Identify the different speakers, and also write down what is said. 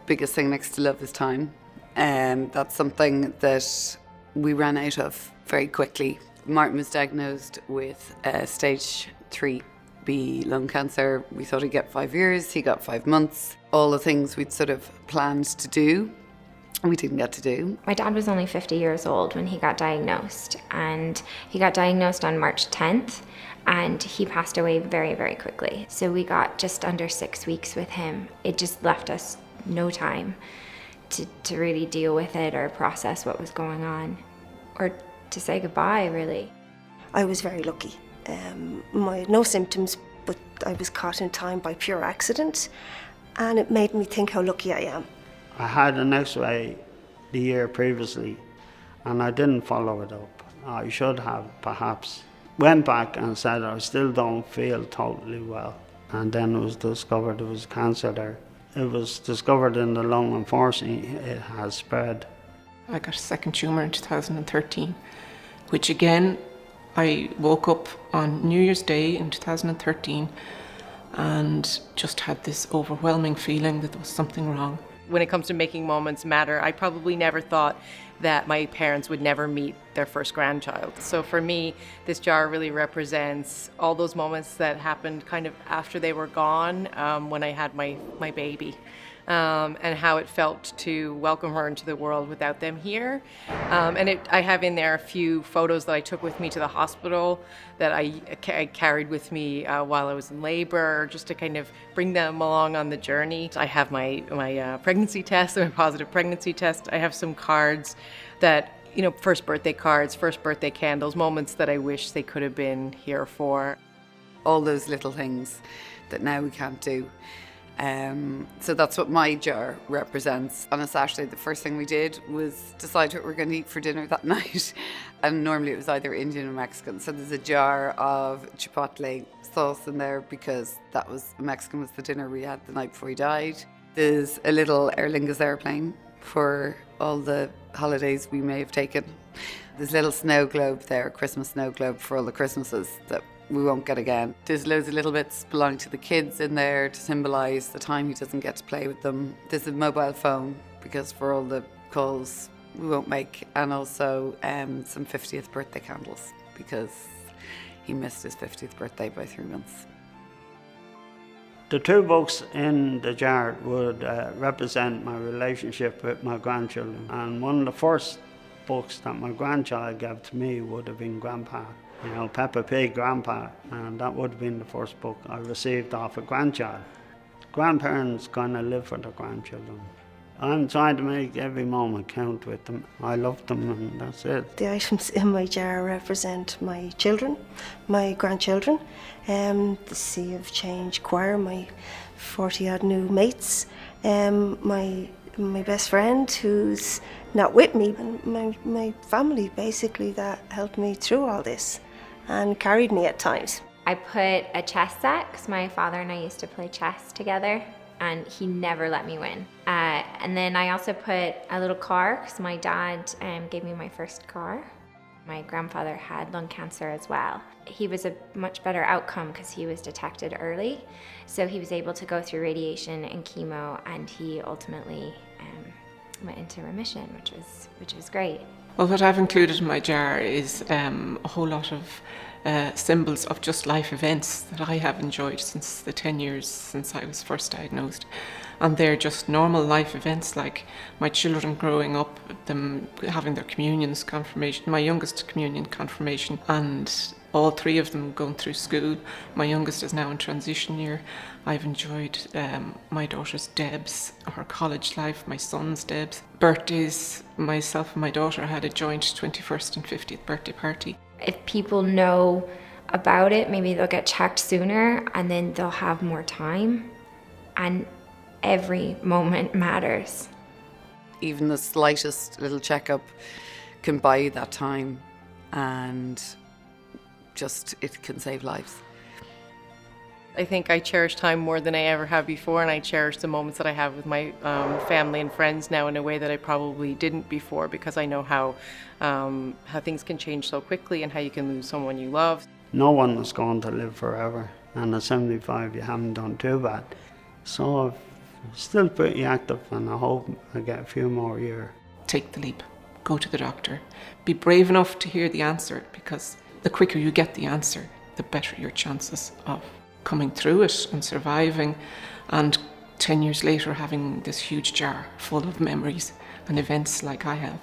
Speaker 1: biggest thing next to love is time. That's something that we ran out of very quickly. Martin was diagnosed with stage 3B lung cancer. We thought he'd get 5 years, he got 5 months. All the things we'd sort of planned to do, we didn't get to do.
Speaker 2: My dad was only 50 years old when he got diagnosed, and he got diagnosed on March 10th, and he passed away very, very quickly. So we got just under 6 weeks with him. It just left us no time to really deal with it or process what was going on, or to say goodbye, really.
Speaker 3: I was very lucky. No symptoms, but I was caught in time by pure accident, and it made me think how lucky I am.
Speaker 4: I had an X-ray the year previously and I didn't follow it up. I should have, perhaps. Went back and said I still don't feel totally well. And then it was discovered there was cancer there. It was discovered in the lung. Unfortunately, it has spread.
Speaker 5: I got a second tumour in 2013, which again, I woke up on New Year's Day in 2013 and just had this overwhelming feeling that there was something wrong.
Speaker 6: When it comes to making moments matter, I probably never thought that my parents would never meet their first grandchild. So for me, this jar really represents all those moments that happened kind of after they were gone, when I had my baby, and how it felt to welcome her into the world without them here. I have in there a few photos that I took with me to the hospital that I carried with me while I was in labor, just to kind of bring them along on the journey. I have my pregnancy test, my positive pregnancy test. I have some cards that, first birthday cards, first birthday candles, moments that I wish they could have been here for.
Speaker 1: All those little things that now we can't do. So that's what my jar represents. On a Saturday, the first thing we did was decide what we're going to eat for dinner that night. And normally it was either Indian or Mexican. So there's a jar of chipotle sauce in there because that was Mexican was the dinner we had the night before he died. There's a little Aer Lingus airplane for all the holidays we may have taken. There's a little snow globe there, a Christmas snow globe for all the Christmases that we won't get again. There's loads of little bits belonging to the kids in there to symbolise the time he doesn't get to play with them. There's a mobile phone because for all the calls we won't make, and also some 50th birthday candles because he missed his 50th birthday by 3 months.
Speaker 4: The 2 books in the jar would represent my relationship with my grandchildren. And one of the first books that my grandchild gave to me would have been Grandpa. Peppa Pig, Grandpa, and that would have been the first book I received off a grandchild. Grandparents kind of live for their grandchildren. I'm trying to make every moment count with them. I love them and that's it.
Speaker 3: The items in my jar represent my children, my grandchildren, the Sea of Change choir, my 40-odd new mates, my best friend who's not with me, and my family basically that helped me through all this and carried me at times.
Speaker 2: I put a chess set because my father and I used to play chess together, and he never let me win. And then I also put a little car because my dad gave me my first car. My grandfather had lung cancer as well. He was a much better outcome because he was detected early, so he was able to go through radiation and chemo, and he ultimately went into remission, which was great.
Speaker 5: Well, what I've included in my jar is a whole lot of symbols of just life events that I have enjoyed since the 10 years since I was first diagnosed. And they're just normal life events, like my children growing up, them having their communions, confirmation, my youngest communion, confirmation, and all 3 of them going through school. My youngest is now in transition year. I've enjoyed my daughter's Deb's, her college life, my son's Deb's. Birthdays, myself and my daughter had a joint 21st and 50th birthday party.
Speaker 2: If people know about it, maybe they'll get checked sooner and then they'll have more time. And every moment matters.
Speaker 1: Even the slightest little checkup can buy you that time, and just it can save lives.
Speaker 6: I think I cherish time more than I ever have before, and I cherish the moments that I have with my family and friends now in a way that I probably didn't before, because I know how things can change so quickly and how you can lose someone you love.
Speaker 4: No one is going to live forever, and at 75 you haven't done too bad. So if Still pretty active, and I hope I get a few more years.
Speaker 5: Take the leap. Go to the doctor. Be brave enough to hear the answer, because the quicker you get the answer, the better your chances of coming through it and surviving, and 10 years later having this huge jar full of memories and events like I have.